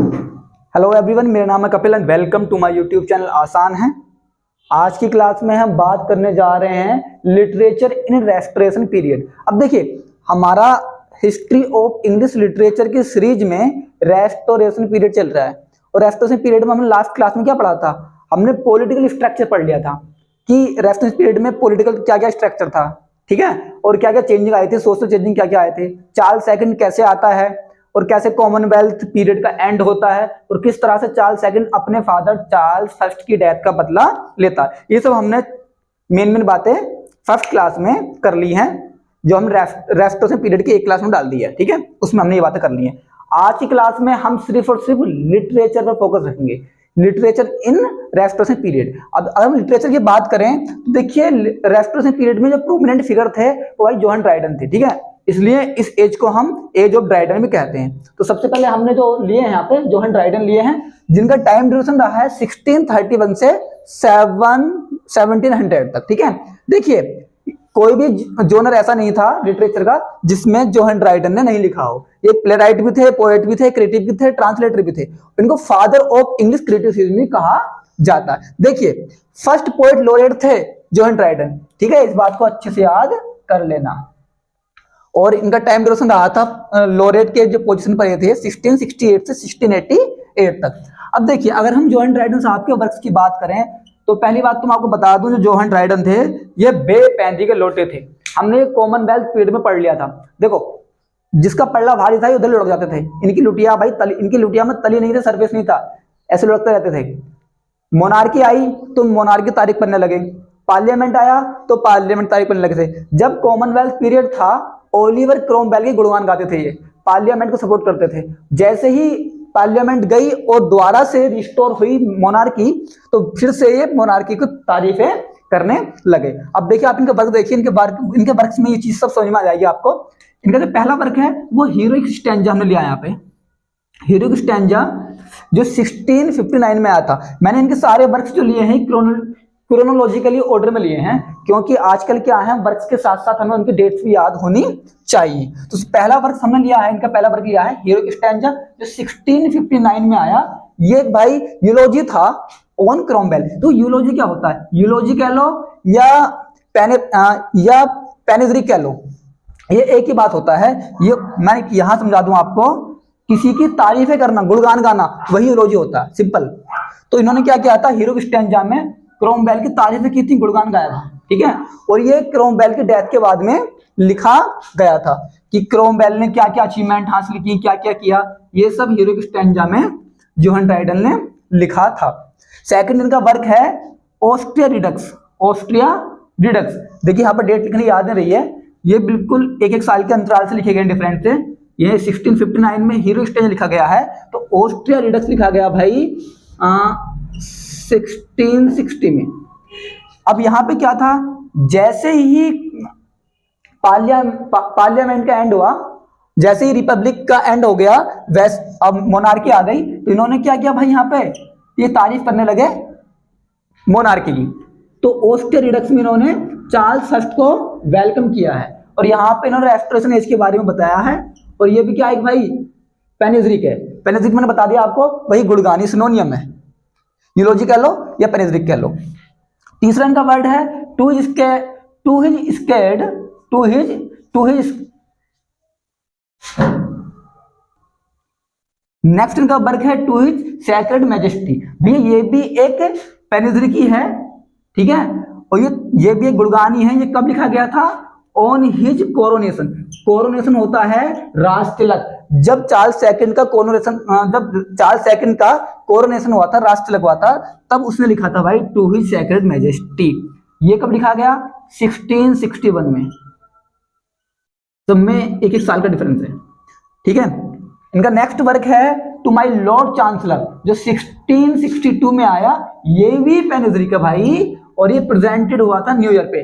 Hello everyone, मेरा नाम है Kapil and welcome to my YouTube channel आसान है। आज की क्लास में हम बात करने जा रहे हैं लिटरेचर इन रेस्टोरेशन पीरियड। अब देखिए, हमारा हिस्ट्री ऑफ इंग्लिश लिटरेचर की सीरीज में रेस्टोरेशन पीरियड चल रहा है और रेस्टोरेशन पीरियड में हमने लास्ट क्लास में क्या पढ़ा था? हमने पॉलिटिकल स्ट्रक्चर पढ़ लिया था कि रेस्टोरेशन पीरियड में पॉलिटिकल क्या क्या स्ट्रक्चर था, ठीक है, और क्या क्या चेंजिंग आए थे, सोशल चेंजिंग क्या क्या आए थे, चार्ल्स सेकंड कैसे आता है और कैसे कॉमनवेल्थ पीरियड का एंड होता है और किस तरह से चार्ल्स सेकंड अपने फादर चार्ल्स फर्स्ट की डेथ का बदला लेता है। ये सब हमने मेन बातें फर्स्ट क्लास में कर ली हैं, जो हम रेस्टोरेशन पीरियड की एक क्लास में डाल दी है, ठीक है, उसमें हमने ये बातें कर ली हैं। आज की क्लास में हम सिर्फ और सिर्फ लिटरेचर पर फोकस रखेंगे, लिटरेचर इन रेस्टोरेशन पीरियड। अब अगर हम लिटरेचर की बात करें तो देखिए, रेस्टोरेशन पीरियड में जो प्रोमिनेंट फिगर थे वो भाई जोहन ड्राइडन थे, ठीक है, इसलिए इस एज को हम एज ऑफ ड्राइडन भी कहते हैं। तो सबसे पहले हमने जो लिए हैं यहाँ पे जोहन ड्राइडन लिए हैं, जिनका टाइम ड्यूरेशन रहा है 1631 से 1700 तक, ठीक है। देखिए, कोई भी जोनर ऐसा नहीं था लिटरेचर का जिसमें जोहन ड्राइडन ने नहीं लिखा हो। ये प्ले राइट भी थे, पोएट भी थे, क्रिएटिव भी थे, ट्रांसलेटर भी थे। इनको फादर ऑफ इंग्लिश क्रिटिसिज्म भी कहा जाता है। देखिए, फर्स्ट पोएट लोरेट थे जोहन ड्राइडन, ठीक है, इस बात को अच्छे से याद कर लेना। और इनका टाइम ड्यूरेशन रहा था लोरेट के जो पोजीशन पर ये थे 1668 से 1688 तक। अब देखिए, अगर हम जोहन ड्राइडन साहब के वर्क्स की बात करें तो पहली बात तो मैं आपको बता दूं, जो जोहन ड्राइडन थे ये बे पैंदी के लोटे थे। हमने कॉमनवेल्थ पीरियड में पढ़ लिया था। देखो, जिसका पल्ला भारी था उधर लुढ़क जाते थे। इनकी लुटिया भाई तली, इनकी लुटिया में तली नहीं थे, सरफेस नहीं था, ऐसे लुढ़कते रहते थे। मोनार्की आई तो मोनार्की तारीख पढ़ने लगे, पार्लियामेंट आया तो पार्लियामेंट तारीख पढ़ने लगे थे। जब कॉमनवेल्थ पीरियड था, ओलिवर क्रोमवेल के गुणगान गाते थे, ये पार्लियामेंट को सपोर्ट करते थे। जैसे ही पार्लियामेंट गई और दोबारा से रिस्टोर हुई मोनार्की, तो फिर से ये मोनार्की को तारीफें करने लगे। अब देखिए, आप इनके वर्क देखिए, इनके वर्क्स में ये चीज सब समझ में आ जाएगी आपको। इनका जो पहला वर्क है वो हीरोइक स्टैंजा हमने लिया यहाँ पे, हीरोइक स्टैंजा जो 1659 में आया था। मैंने इनके सारे वर्क्स जो लिए हैं क्रोनोलॉजिकली ऑर्डर में लिए हैं, क्योंकि आजकल क्या है, वर्क्स के साथ साथ हमें उनकी डेट्स भी याद होनी चाहिए। तो पहला वर्क हमने लिया है, इनका पहला वर्क लिया है हीरोइक स्टैंजा, जो 1659 में आया। ये भाई यूलॉजी था ऑन क्रोमवेल। तो यूलॉजी क्या होता है? यूलॉजी कह लो या पेनेज्रिक कह लो, ये एक ही बात होता है। ये मैं यहां समझा दूं आपको, किसी की तारीफें करना, गुणगान गाना, वही यूलॉजी होता है, सिंपल। तो इन्होंने क्या किया था, हीरोइक स्टैंजा में क्रोमवेल की तारीफें की थी, गुणगान गाया था, ठीक है। और ये क्रोमवेल की डेथ के बाद में लिखा गया था कि क्रोमवेल ने क्या क्या अचीवमेंट हासिल की, क्या क्या किया, ये सब हीरोइक स्टैंजा में जोहन ड्राइडन ने लिखा था। सेकंड इनका वर्क है ऑस्ट्रिया रिडक्स, ऑस्ट्रिया रिडक्स। देखिए, यहाँ पर डेट लिखनी याद नहीं रही है, ये बिल्कुल एक एक साल के अंतराल से लिखे गए डिफरेंट थे। ये 1659 में हीरोइक स्टैंजा लिखा गया है, तो ऑस्ट्रिया रिडक्स लिखा गया भाई 1660 में। अब यहां पे क्या था, जैसे ही पार्लियामेंट का एंड हुआ, जैसे ही रिपब्लिक का एंड हो गया, वैसे अब मोनार्की आ गई, तो इन्होंने क्या किया भाई, यहाँ पे ये तारीफ करने लगे मोनार्की की। तो ऑस्ट्रिया रिडक्स में इन्होंने चार्ल्स फर्स्ट को वेलकम किया है, और यहाँ पे इन्होंने रेस्टोरेशन एज के बारे में बताया है। और ये भी क्या है भाई, पेनेज्रिक है। पेनेज्रिक मैंने बता दिया आपको, वही गुणगानी सिनोनियम है, यूलॉजी कह लो या पेनेज्रिक कह लो। तीसरा इनका वर्ड है टू हिज स्केड, नेक्स्ट इनका वर्क है टू हिज सैक्रेड मैजेस्टी। भैया ये भी एक पेनेज्रिक ही है, ठीक है, और ये भी एक गुणगानी है। ये कब लिखा गया था? On his coronation. कोरोनेशन होता है राज तिलक, जब चार्ल्स सेकंड का कोरोनेशन हुआ था, राज तिलक हुआ था, तब उसने लिखा था भाई टू हिज सैक्रेड मैजेस्टी। ये कब लिखा गया? 1661 में। सब में एक एक साल का डिफरेंस है, ठीक है। इनका नेक्स्ट वर्क है टू माय लॉर्ड चांसलर, जो 1662 में आया। ये भी पेनेज्रिक है भाई, और ये प्रेजेंटेड हुआ था न्यू ईयर पे,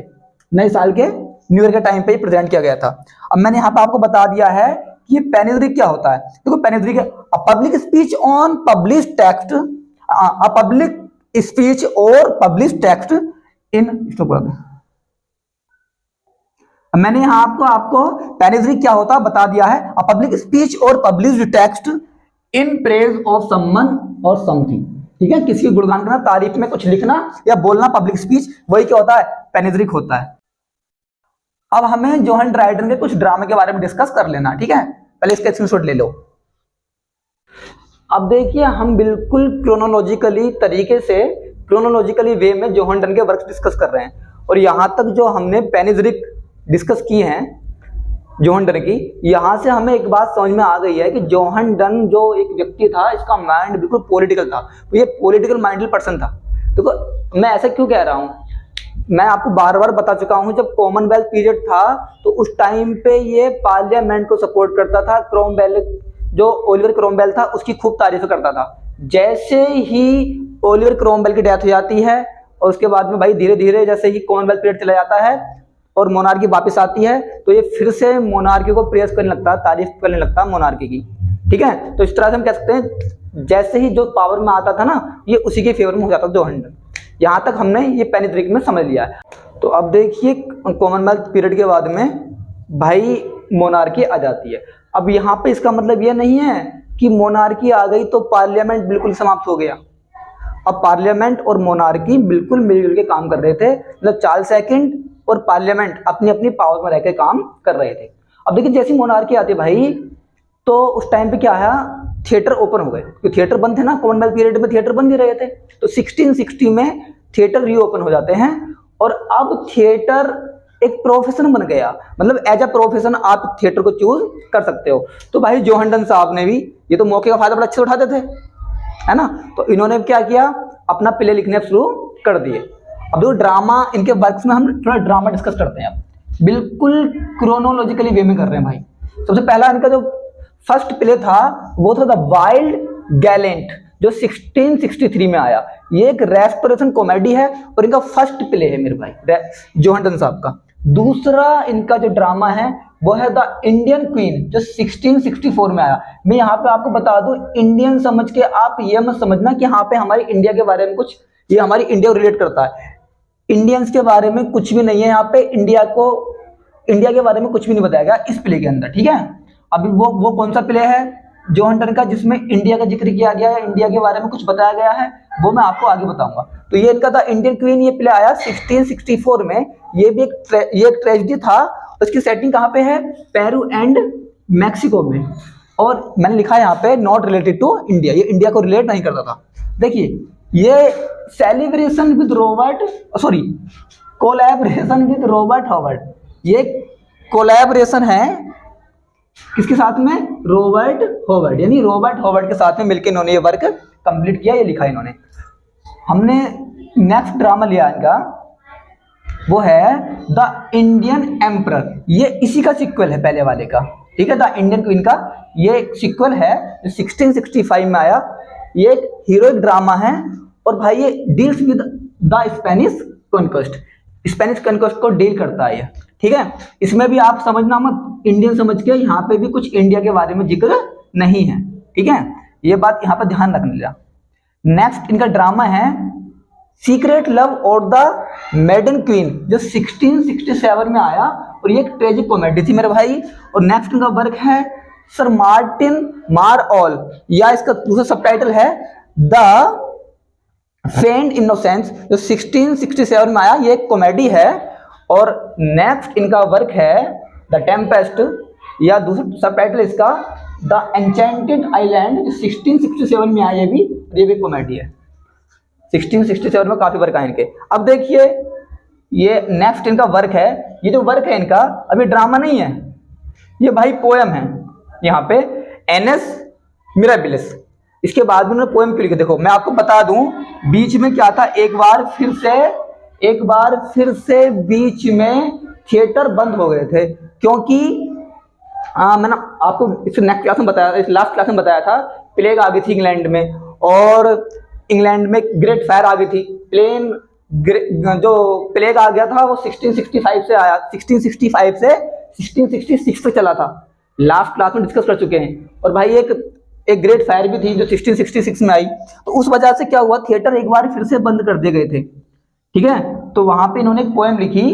नए साल के न्यू ईयर के टाइम पे ही प्रेजेंट किया गया था। अब मैंने यहाँ पे आपको बता दिया है कि ये पेनेज्रिक क्या होता है। देखो, panegyric a public speech on publish text, a public speech और पब्लिश टेक्स्ट इन, मैंने यहाँ आपको पेनेज्रिक क्या होता बता दिया है, अ पब्लिक स्पीच और published text in praise of someone और समथिंग, ठीक है, किसी की गुणगान करना, तारीफ में कुछ लिखना या बोलना, पब्लिक स्पीच, वही क्या होता है, पैनेज्रिक होता है। अब हमें जोहन ड्राइडन के कुछ ड्रामे के बारे में डिस्कस कर लेना, ठीक है, पहले इसका स्क्रीनशॉट ले लो। अब देखिए हम बिल्कुल क्रोनोलॉजिकली तरीके से, क्रोनोलॉजिकली वे में जोहन डन के वर्क डिस्कस कर रहे हैं, और यहां तक जो हमने पैनेज्रिक डिस्कस की हैं जोहन डन की, यहां से हमें एक बात समझ में आ गई है कि जोहन डन जो एक व्यक्ति था, इसका माइंड बिल्कुल पॉलिटिकल था, तो ये पॉलिटिकल माइंडेड पर्सन था। देखो मैं ऐसा क्यों कह रहा हूं, मैं आपको बार बार बता चुका हूं, जब कॉमनवेल्थ पीरियड था तो उस टाइम पे ये पार्लियामेंट को सपोर्ट करता था, क्रोमवेल जो ओलिवर क्रोमवेल था उसकी खूब तारीफ करता था। जैसे ही ओलिवर क्रोमवेल की डेथ हो जाती है और उसके बाद में भाई धीरे धीरे जैसे ही कॉमनवेल्थ पीरियड चला जाता है और मोनार्की वापस आती है, तो ये फिर से मोनार्की को प्रेस करने लगता है, तारीफ करने लगता है मोनार्की की, ठीक है। तो इस तरह से हम कह सकते हैं जैसे ही जो पावर में आता था ना, ये उसी के फेवर में हो जाता था जोहन डन। यहाँ तक हमने ये पैनेज्रिक में समझ लिया है। तो अब देखिए कॉमनवेल्थ पीरियड के बाद में भाई मोनार्की आ जाती है। अब यहाँ पे इसका मतलब ये नहीं है कि मोनार्की आ गई तो पार्लियामेंट बिल्कुल समाप्त हो गया। अब पार्लियामेंट और मोनार्की बिल्कुल मिलजुल के काम कर रहे थे, मतलब चार्ल्स सेकंड और पार्लियामेंट अपनी अपनी पावर में रहकर काम कर रहे थे। अब देखिए जैसी मोनार्की आती है भाई, तो उस टाइम पे क्या है, थिएटर ओपन हो गए, क्योंकि थिएटर बंद थे ना, कॉमनवेल्थ पीरियड में थिएटर बंद ही रहे थे। तो 1660 में थिएटर रीओपन हो जाते हैं, और अब थिएटर एक प्रोफेशन बन गया, मतलब एज अ प्रोफेशन आप थिएटर को चूज कर सकते हो। तो भाई जोहन डन साहब ने भी ये तो मौके का फायदा बड़ा अच्छे से उठाते थे, है ना, तो इन्होंने क्या किया, अपना प्ले लिखने शुरू कर दिए। अब जो ड्रामा, इनके वर्क्स में हम थोड़ा ड्रामा डिस्कस करते हैं, अब बिल्कुल क्रोनोलॉजिकली वे में कर रहे हैं भाई। सबसे पहला इनका जो फर्स्ट प्ले था वो था द वाइल्ड गैलेंट, जो 1663 में आया। ये एक रेस्टोरेशन कॉमेडी है और इनका फर्स्ट प्ले है मेरे भाई जोहन डन साहब का। दूसरा इनका जो ड्रामा है वो है द इंडियन क्वीन, जो 1664 में आया। मैं यहाँ पे आपको बता दूं, इंडियन समझ के आप ये मत समझना कि यहाँ पे हमारी इंडिया के बारे में कुछ, ये हमारी इंडिया को रिलेट करता है। इंडियंस के बारे में कुछ भी नहीं है यहाँ पे, इंडिया के बारे में कुछ भी नहीं बताया गया इस प्ले के अंदर, ठीक है। अभी वो कौन सा प्ले है जोहन डन का जिसमें इंडिया का जिक्र किया गया है, इंडिया के बारे में कुछ बताया गया है, वो मैं आपको आगे बताऊंगा। तो ये इनका था इंडियन क्वीन, ये प्ले आया 1664 में। ये भी एक ट्रेजेडी था। उसकी सेटिंग कहाँ पे है, पेरू एंड मैक्सिको में, और मैंने लिखा है यहाँ पे नॉट रिलेटेड टू इंडिया, ये इंडिया को रिलेट नहीं करता था। देखिए ये celebration with collaboration with Robert Howard, ये कोलैबोरेशन है किसके साथ में, रॉबर्ट हॉवर्ड, यानी रॉबर्ट हॉवर्ड के साथ में मिलकर इन्होंने ये वर्क कंप्लीट किया, ये लिखा इन्होंने। हमने नेक्स्ट ड्रामा लिया इनका, वो है द इंडियन एम्परर, ये इसी का सिक्वल है पहले वाले का, ठीक है। द इंडियन क्वीन का ये सिक्वल है जो 1665 में आया। ये एक हीरोइक ड्रामा है और भाई ये deals with the Spanish conquest, Spanish conquest को डील करता है ये, ठीक है। इसमें भी आप समझना मत इंडियन समझ के, यहाँ पे भी कुछ इंडिया के बारे में जिक्र नहीं है, ठीक है, ये बात यहाँ पर ध्यान रखने लिया। नेक्स्ट इनका ड्रामा है सीक्रेट लव और द मेडन क्वीन, जो 1667 में आया, और ये एक ट्रेजिक कॉमेडी थी मेरे भाई। और नेक्स्ट इनका वर्क है सर मार्टिन मारऑल, या इसका दूसरा सबटाइटल है द फेंड इनोसेंस, जो 1667 में आया, ये एक कॉमेडी है। और नेक्स्ट इनका वर्क है द टेम्पेस्ट, या दूसरा सबटाइटल इसका द एन्चेंटेड आइलैंड, जो 1667 में आया, ये भी कॉमेडी है। 1667 में काफी वर्क आए इनके। अब देखिए ये नेक्स्ट इनका वर्क है, ये जो वर्क है इनका अभी ड्रामा नहीं है, ये भाई पोएम है। यहाँ पे एनएस मिराबिलिस, इसके बाद में उन्होंने पोएम क्यों लिखी, देखो मैं आपको बता दूं बीच में क्या था, एक बार फिर से बीच में थिएटर बंद हो गए थे, क्योंकि मैंने आपको इस नेक्स्ट क्लास में बताया, इस लास्ट क्लास में बताया था, प्लेग आ गई थी इंग्लैंड में, और इंग्लैंड में ग्रेट फायर आ गई थी। जो प्लेग आ गया था वो 1665 से आया, 1665 से 1666 तक चला था, लास्ट क्लास में डिस्कस कर चुके हैं। और भाई एक ग्रेट फायर भी थी जो 1666 में आई, तो उस वजह से क्या हुआ, थिएटर एक बार फिर से बंद कर दिए गए थे, ठीक है। तो वहां पे इन्होंने एक पोएम लिखी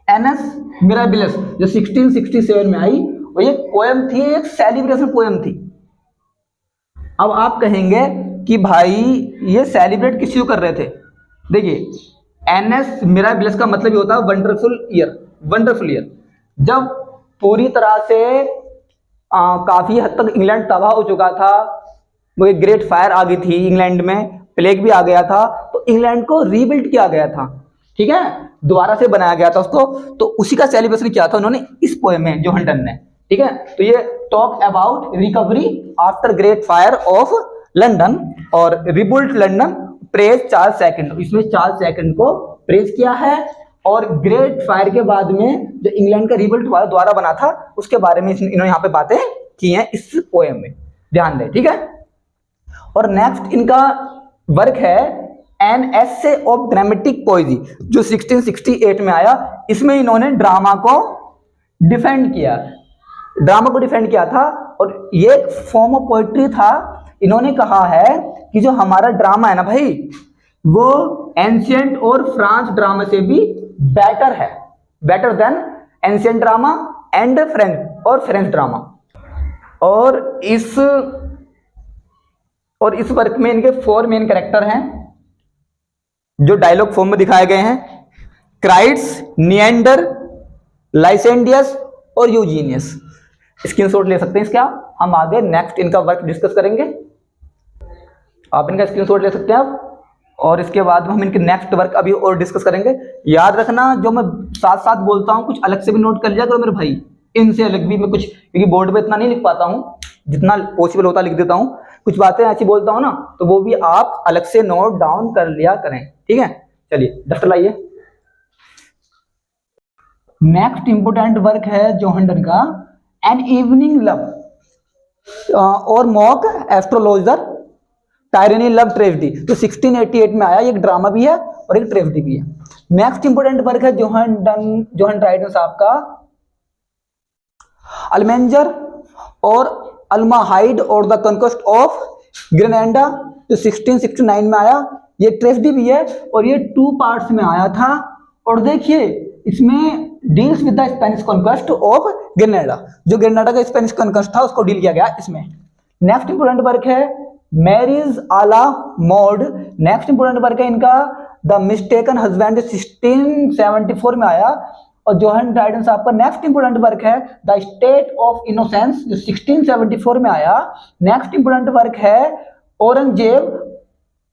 एनएस मिराबिलिस, जो 1667 में आई, और ये पोएम थी, एक सेलिब्रेशन पोएम थी, अब आप कहेंगे कि भाई ये सेलिब्रेट किस को कर रहे थे। देखिए एनएस मिराबिलिस का मतलब ये होता है वंडरफुल ईयर, वंडरफुल ईयर। जब पूरी तरह से काफी हद तक इंग्लैंड तबाह हो चुका था, वो एक ग्रेट फायर आ गई थी इंग्लैंड में, प्लेग भी आ गया था, तो इंग्लैंड को रीबिल्ड किया गया था, ठीक है, दोबारा से बनाया गया था उसको। तो उसी का सेलिब्रेशन किया था उन्होंने इस पोएम में, जो हंटन ने, ठीक है। तो ये talk about recovery after great fire of London और रिबुल्ट लंदन, प्रेज चार्ल्स सेकंड। इसमें चार्ल्स सेकंड को प्रेज किया है, और ग्रेट फायर के बाद में जो इंग्लैंड का रिबुल्ट द्वारा बना था उसके बारे में इन्होंने यहाँ पे बातें की हैं इस पोएम में, ध्यान दें, ठीक है। और नेक्स्ट इनका वर्क है एन एसे ऑफ ड्रामेटिक पोएजी, जो 1668 में आया। इसमें इन्होंने ड्रामा को डिफेंड किया, ड्रामा को डिफेंड किया था, और ये एक फॉर्म ऑफ पोएट्री था। इन्होंने कहा है कि जो हमारा ड्रामा है ना भाई, वो एंशिएंट और फ्रांस ड्रामा से भी बेटर है, better than ancient drama and French drama. और इस वर्क में इनके 4 मेन कैरेक्टर हैं जो डायलॉग फॉर्म में दिखाए गए हैं, क्राइट्स, निएंडर, लाइसेंडियस और यूजीनियस। स्क्रीनशॉट ले सकते हैं इसका, हम आगे नेक्स्ट इनका वर्क डिस्कस करेंगे। आप इनका स्क्रीनशॉट ले सकते हैं आप, और इसके बाद हम इनके नेक्स्ट वर्क अभी और डिस्कस करेंगे। याद रखना, जो मैं साथ साथ बोलता हूँ कुछ अलग से भी नोट कर लिया करो मेरे भाई, इनसे अलग भी मैं कुछ, क्योंकि बोर्ड पे इतना नहीं लिख पाता हूँ, जितना पॉसिबल होता लिख देता हूँ। कुछ बातें ऐसी बोलता हूँ ना, तो वो भी आप अलग से नोट डाउन कर लिया करें, ठीक है। चलिए डॉक्टर लाइए। नेक्स्ट इंपोर्टेंट वर्क है जोहन का एन इवनिंग लव और mock astrologer tyranny love tragedy, जो 1688 में आया। एक ड्रामा भी है और एक ट्रेजेडी भी है। नेक्स्ट इंपोर्टेंट वर्क है जोहन ड्राइडन साहब का अल्मेंजर और अल्माहाइड और द कॉन्क्वेस्ट ऑफ ग्रेनेडा, जो 1669 में आया। ये ट्रेजेडी भी है और ये 2 पार्ट्स में आया था। और देखिए इसमें deals with the Spanish conquest of Granada, जो ग्रेनेडा का स्पेनिश कॉन्क्वेस्ट था उसको डील किया गया इसमें। नेक्स्ट इंपोर्टेंट वर्क है marriage a la mode. Next important work है इनका द मिस्टेकन हस्बैंड, 1674 में आया। और जोहन ड्राइडन साहब का नेक्स्ट इंपोर्टेंट वर्क है द स्टेट ऑफ इनोसेंस, जो 1674 में आया। नेक्स्ट इंपोर्टेंट वर्क है औरंगजेब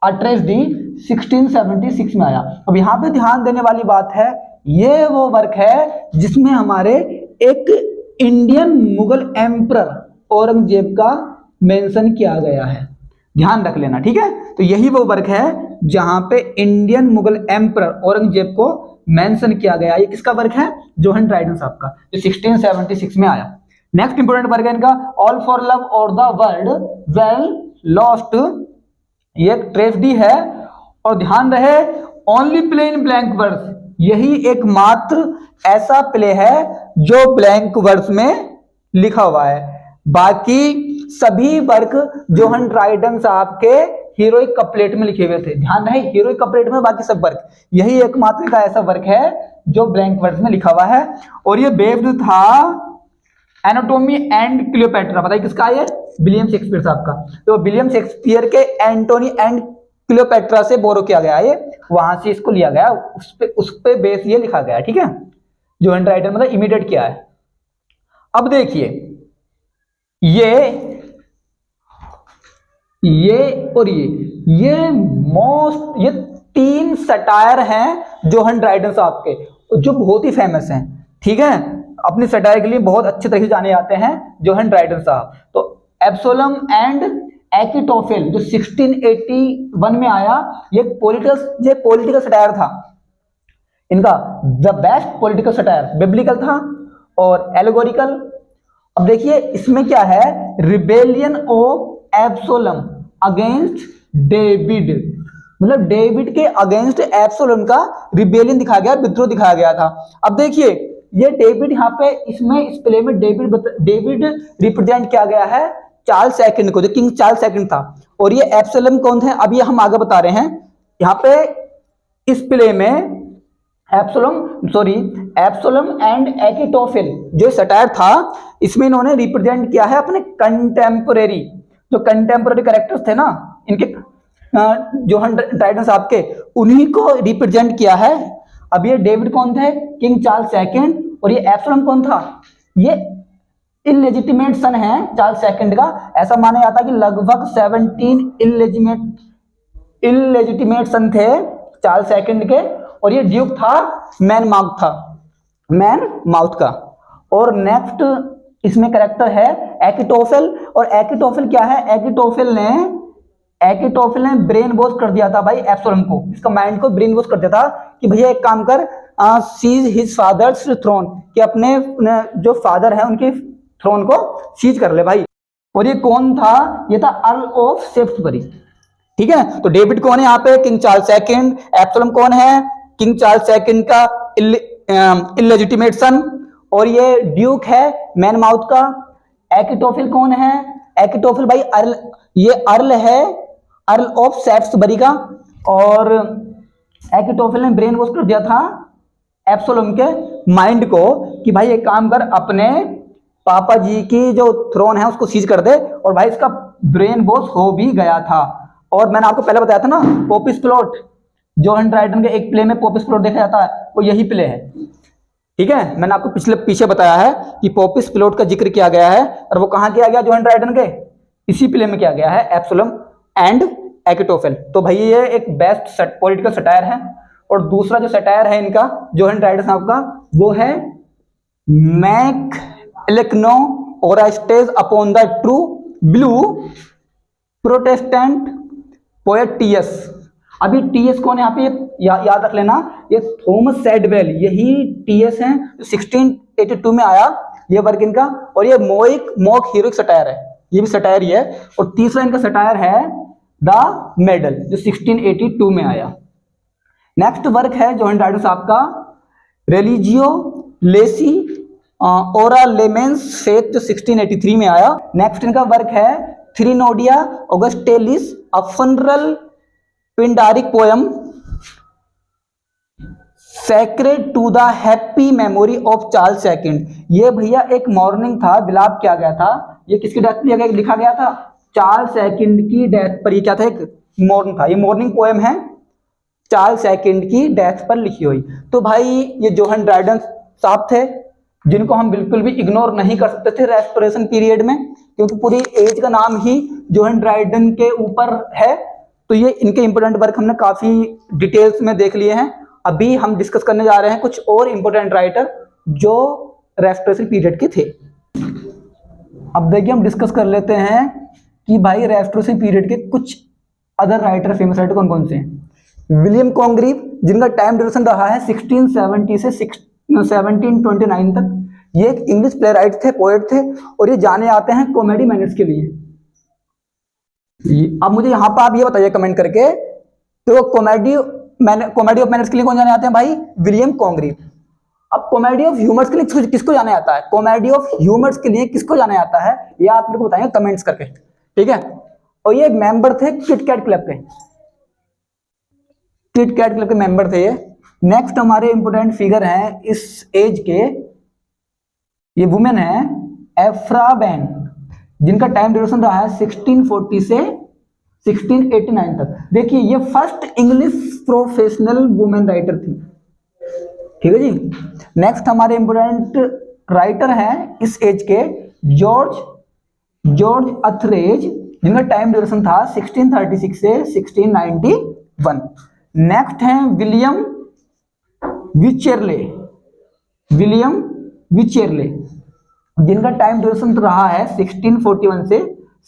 अ ट्रेजेडी, 1676 में आया। अब यहाँ पे ध्यान देने वाली बात है, ये वो वर्क है जिसमें हमारे एक इंडियन मुगल एम्परर औरंगजेब का मेंशन किया गया है, ध्यान रख लेना, ठीक है। तो यही वो वर्क है जहां पे इंडियन मुगल एम्परर औरंगजेब को मेंशन किया गया। ये किसका वर्क है? जोहन ड्राइडन साहब का, जो 1676 में आया। नेक्स्ट इंपोर्टेंट वर्क है इनका ऑल फॉर लव और द वर्ल्ड वेल लॉस्ट। ये एक ट्रेजेडी है, और ध्यान रहे only play in blank verse, यही एकमात्र ऐसा प्ले है जो ब्लैंक वर्स में लिखा हुआ है। बाकी सभी वर्क जोहन ड्राइडन साहब के हीरोइक कपलेट में लिखे हुए थे, ध्यान रहे हीरोइक कपलेट में, बाकी सब वर्क, यही एकमात्र का ऐसा वर्क है जो ब्लैंक वर्स में लिखा हुआ है। और ये बेस्ड था एनाटोमी एंड क्लियोपेट्रा, बताइए किसका है? विलियम शेक्सपियर साहब का। तो विलियम शेक्सपियर के एंटोनी एंड क्लियोपेट्रा से बोरो किया गया, ये वहां से इसको लिया गया, उस पे बेस ये लिखा गया, ठीक है। जोहन ड्राइडन मतलब इमिटेट किया है। अब देखिए ये और ये 3 सटायर हैं जोहन ड्राइडन साहब के, जो बहुत ही फेमस हैं, ठीक है। अपनी सटायर के लिए बहुत अच्छे तरीके से जाने जाते हैं जोहन ड्राइडन साहब। तो एब्सोलम एंड एकिटोफेल, जो 1681 में आया, ये पॉलिटिकल सटायर था इनका, the best political satire, biblical था और एलेगोरिकल। अब देखिए इसमें क्या है, रिबेलियन ऑफ एब्सोलम अगेंस्ट डेविड, मतलब डेविड के अगेंस्ट एब्सोलम का रिबेलियन दिखाया गया, विद्रोह दिखाया गया था। अब देखिए ये डेविड यहाँ पे इसमें इस प्ले में डेविड रिप्रेजेंट किया गया है चार्ल्स सेकंड को, जो किंग चार्ल्स सेकंड था। और ये एब्सोलम कौन थे, अब ये हम आगे बता रहे हैं। यहाँ पे इस प्ले में एब्सोलम एंड एकिटोफेल जो सटायर था, इसमें इन्होंने रिप्रेजेंट किया है अपने कंटेम्पोरेरी जो कंटेम्पोररी कैरेक्टर्स थे ना इनके, जोहन ड्राइडन साहब के, उन्हीं को रिप्रेजेंट किया है। अब ये डेविड कौन थे? King Charles second. और ये एब्सलम कौन था? ये इलेजिटिमेट सन है चार्ल्स सेकंड का। ऐसा माना जाता है कि लगभग 17 इलेजिटिमेट सन थे चार्ल्स सेकंड के। और ये ड्यूक था मैन माउथ का। और नेक्स्ट इसमें कैरेक्टर है एकिटोफेल। और एकिटोफेल क्या है? एकिटोफेल ने ब्रेन वॉश कर दिया था भाई एब्सलम को, इसका माइंड को ब्रेन वॉश कर दिया था कि भैया एक काम कर, सीज हिज फादर्स थ्रोन, कि अपने जो फादर है उनके थ्रोन को सीज कर ले भाई। और ये कौन था? ये था अर्ल ऑफ सेफ्टबरी। ठीक है, तो डेविड कौन है यहाँ पे? King Charles second. एब्सलम कौन है? किंग चार्ल्स सेकंड का इलेजिटिमेट सन। और ये ड्यूक है मैन माउथ का। एकिटोफेल कौन है? एकिटोफेल भाई अर्ल, ये अर्ल है, अर्ल ऑफ सेफ्टबरी का। और एकिटोफेल ने ब्रेन वॉश कर दिया था एब्सलम के माइंड को कि भाई एक काम कर, अपने पापा जी की जो थ्रोन है उसको सीज कर दे। और भाई इसका ब्रेन वॉश हो भी गया था। और मैंने आपको पहले बताया था ना पोपिस प्लॉट, जोहन ड्राइडन के एक प्ले में पोपिस प्लॉट देखा जाता है, वो यही प्ले है। ठीक है, मैंने आपको पीछे बताया है कि पोपिस प्लॉट का जिक्र किया गया है। और वो कहां किया गया? जोहन ड्राइडन के इसी प्ले में किया गया है, एब्सलम एंड एकिटोफेल। तो भाई ये एक बेस्ट पॉलिटिकल सटायर है। और दूसरा जो सटायर है इनका जोहन ड्राइडन साहब का, वो है Mac Flecknoe or a satire upon the true blue Protestant poet TS. अभी टीएस कौन है यहाँ पे? याद रख लेना, ये थॉमस सैडवेल, यही टीएस है। 1682 में आया ये वर्क इनका। और ये मॉक हीरोइक सटायर है, ये भी सटायर ही है। और तीसरा इनका सटायर है द मेडल, जो 1682 में आया। नेक्स्ट वर्क है जोहन ड्राइडन साहब का Religio Laici or a layman's faith, जो 1683 में आया। नेक्स्ट इनका वर्क है Threnodia Augustalis, a funeral Pindaric poem sacred to the happy memory of Charles second. ये भैया एक मॉर्निंग था, विलाप किया गया था। ये किसकी डेथ पर लिखा गया था? चार्ल्स सेकंड की डेथ पर। ये क्या था? एक मॉर्निंग था। ये मॉर्निंग पोएम है चार्ल्स सेकंड की डेथ पर लिखी हुई। तो भाई ये जोहन ड्राइडन साहब थे, जिनको हम बिल्कुल भी इग्नोर नहीं कर सकते थे रेस्टोरेशन पीरियड में, क्योंकि पूरी एज का नाम ही जोहन ड्राइडन के ऊपर है। तो ये इनके इंपोर्टेंट वर्क हमने काफी डिटेल्स में देख लिए हैं। अभी हम डिस्कस करने जा रहे हैं कुछ और इंपोर्टेंट राइटर जो रेस्टोरेशन पीरियड के थे। अब देखिए हम डिस्कस कर लेते हैं कि भाई रेस्टोरेशन पीरियड के कुछ अदर राइटर, फेमस राइटर कौन कौन से हैं। विलियम कॉन्ग्रीव, जिनका टाइम ड्यूरेशन रहा है 1670 से 1729 तक। ये एक इंग्लिश प्ले राइट थे, पोएट थे। और ये जाने जाते हैं कॉमेडी मैनर्स के लिए। अब मुझे यहाँ पर आप ये बताइए कमेंट करके, तो कॉमेडी ऑफ मैनर्स के लिए कौन जाने जाते हैं भाई? William Congreve. अब कॉमेडी ऑफ ह्यूमर्स के लिए किसको जाना जाता है? कॉमेडी ऑफ ह्यूमर्स के लिए किसको जाना जाता है, ये आप मेरे को बताएंगे कमेंट्स करके, ठीक है। और ये मेंबर थे किटकैट क्लब के, किटकैट क्लब के मेंबर थे ये। नेक्स्ट हमारे इंपोर्टेंट फिगर हैं इस एज के, ये वुमेन है एफ्रा बैन, जिनका टाइम ड्यूरेशन रहा है 1640 से 1689 तक। देखिए ये first English professional women writer थी, ठीक है जी। नेक्स्ट हमारे इंपोर्टेंट राइटर हैं इस एज के जॉर्ज अथरेज, जिनका टाइम ड्यूरेशन था 1636 से 1691। नेक्स्ट हैं विलियम विचेरले, जिनका टाइम ड्यूरेशन रहा है 1641 से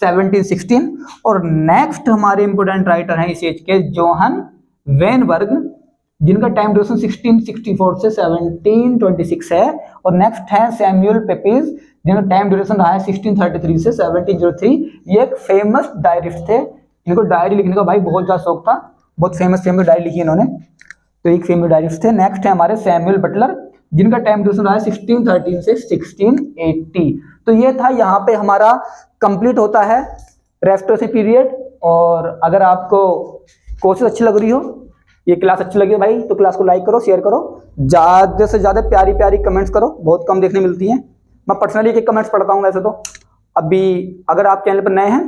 1716। और नेक्स्ट हमारे इंपोर्टेंट राइटर हैं इस एज के जोहन वेनबर्ग, जिनका टाइम ड्यूरेशन 1664 से 1726 है। और नेक्स्ट है सैमुअल पेपेज, जिनका टाइम ड्यूरेशन रहा है 1633 से 1703। ये एक फेमस डायरिस्ट थे, इनको डायरी लिखने का भाई बहुत ज्यादा शौक था, बहुत फेमस डायरी लिखी इन्होंने, तो एक फेमस डायरिस्ट थे। नेक्स्ट है हमारे सैमुअल बटलर, जिनका टाइम ड्यूरेशन रहा है 1613 से 1680। तो ये था, यहाँ पे हमारा कंप्लीट होता है रेस्टोरेशन पीरियड। और अगर आपको कोर्सेज अच्छी लग रही हो, ये क्लास अच्छी लगी भाई, तो क्लास को लाइक करो, शेयर करो, ज़्यादा से ज़्यादा प्यारी प्यारी कमेंट्स करो, बहुत कम देखने मिलती हैं। मैं पर्सनली एक कमेंट्स पढ़ता हूँ वैसे तो। अभी अगर आप चैनल पर नए हैं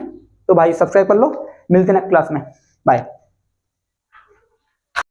तो भाई सब्सक्राइब कर लो, मिलते हैं नेक्स्ट क्लास में, बाय।